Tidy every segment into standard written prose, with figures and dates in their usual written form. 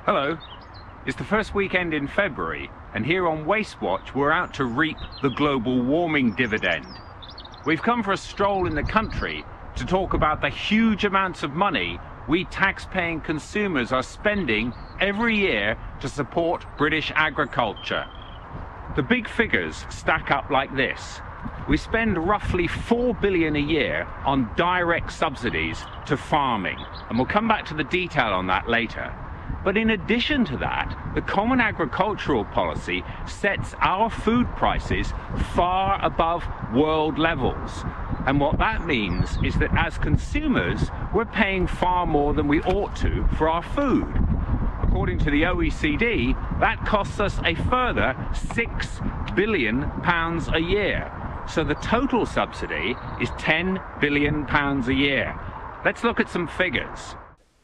Hello. It's the first weekend in February, and here on Waste Watch we're out to reap the global warming dividend. We've come for a stroll in the country to talk about the huge amounts of money we tax-paying consumers are spending every year to support British agriculture. The big figures stack up like this. We spend roughly $4 billion a year on direct subsidies to farming, and we'll come back to the detail on that later. But in addition to that, the Common Agricultural Policy sets our food prices far above world levels. And what that means is that as consumers, we're paying far more than we ought to for our food. According to the OECD, that costs us a further £6 billion a year. So the total subsidy is £10 billion a year. Let's look at some figures.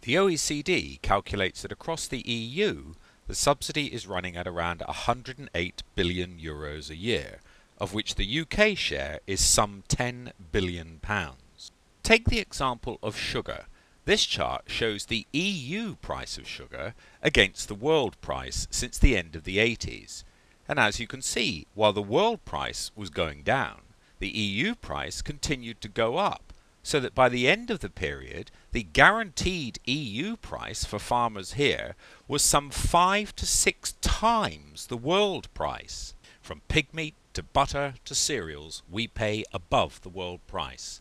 The OECD calculates that across the EU, the subsidy is running at around €108 billion a year, of which the UK share is some £10 billion. Take the example of sugar. This chart shows the EU price of sugar against the world price since the end of the 80s. And as you can see, while the world price was going down, the EU price continued to go up, so that by the end of the period, the guaranteed EU price for farmers here was some 5 to 6 times the world price. From pig meat to butter to cereals, we pay above the world price.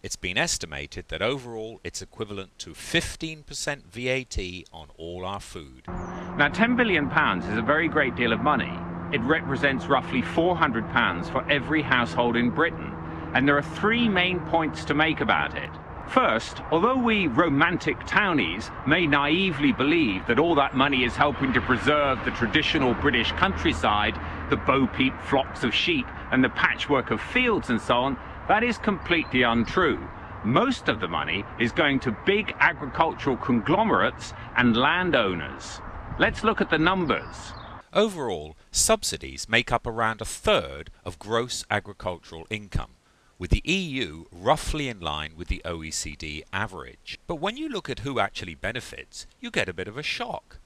It's been estimated that overall it's equivalent to 15% VAT on all our food. Now, £10 billion is a very great deal of money. It represents roughly £400 for every household in Britain. And there are three main points to make about it. First, although we romantic townies may naively believe that all that money is helping to preserve the traditional British countryside, the bo-peep flocks of sheep and the patchwork of fields and so on, that is completely untrue. Most of the money is going to big agricultural conglomerates and landowners. Let's look at the numbers. Overall, subsidies make up around a third of gross agricultural income, with the EU roughly in line with the OECD average. But when you look at who actually benefits, you get a bit of a shock.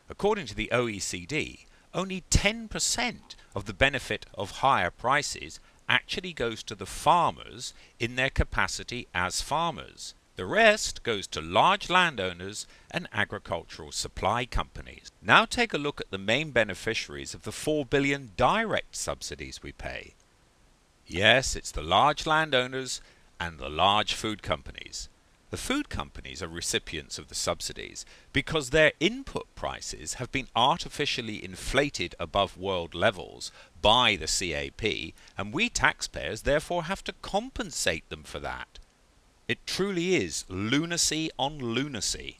According to the OECD, only 10% of the benefit of higher prices actually goes to the farmers in their capacity as farmers. The rest goes to large landowners and agricultural supply companies. Now take a look at the main beneficiaries of the $4 billion direct subsidies we pay. Yes, it's the large landowners and the large food companies. The food companies are recipients of the subsidies because their input prices have been artificially inflated above world levels by the CAP, and we taxpayers therefore have to compensate them for that. It truly is lunacy on lunacy.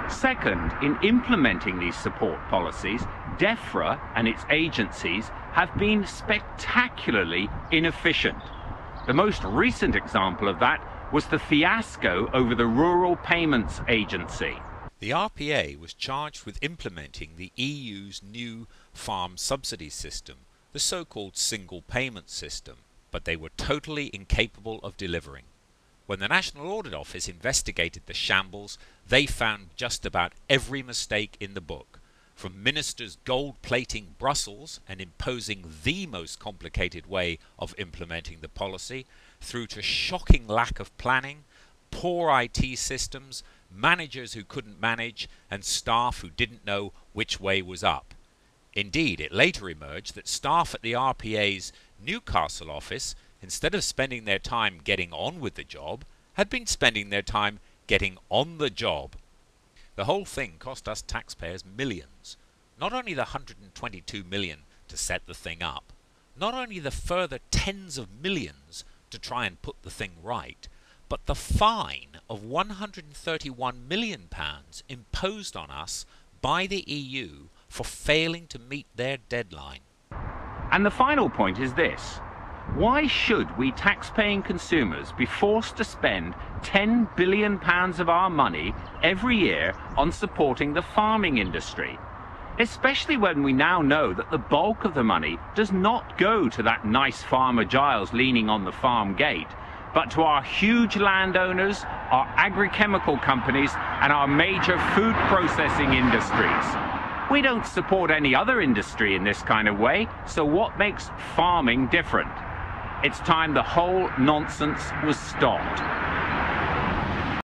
Second, in implementing these support policies, DEFRA and its agencies have been spectacularly inefficient. The most recent example of that was the fiasco over the Rural Payments Agency. The RPA was charged with implementing the EU's new farm subsidy system, the so-called single payment system, but they were totally incapable of delivering. When the National Audit Office investigated the shambles, they found just about every mistake in the book, from ministers gold-plating Brussels and imposing the most complicated way of implementing the policy, through to shocking lack of planning, poor IT systems, managers who couldn't manage, and staff who didn't know which way was up. Indeed, it later emerged that staff at the RPA's Newcastle office, instead of spending their time getting on with the job, had been spending their time getting on the job. The whole thing cost us taxpayers millions. Not only the $122 million to set the thing up, not only the further tens of millions to try and put the thing right, but the fine of £131 million imposed on us by the EU for failing to meet their deadline. And the final point is this. Why should we tax-paying consumers be forced to spend £10 billion of our money every year on supporting the farming industry? Especially when we now know that the bulk of the money does not go to that nice farmer Giles leaning on the farm gate, but to our huge landowners, our agrochemical companies, and our major food processing industries. We don't support any other industry in this kind of way, so what makes farming different? It's time the whole nonsense was stopped.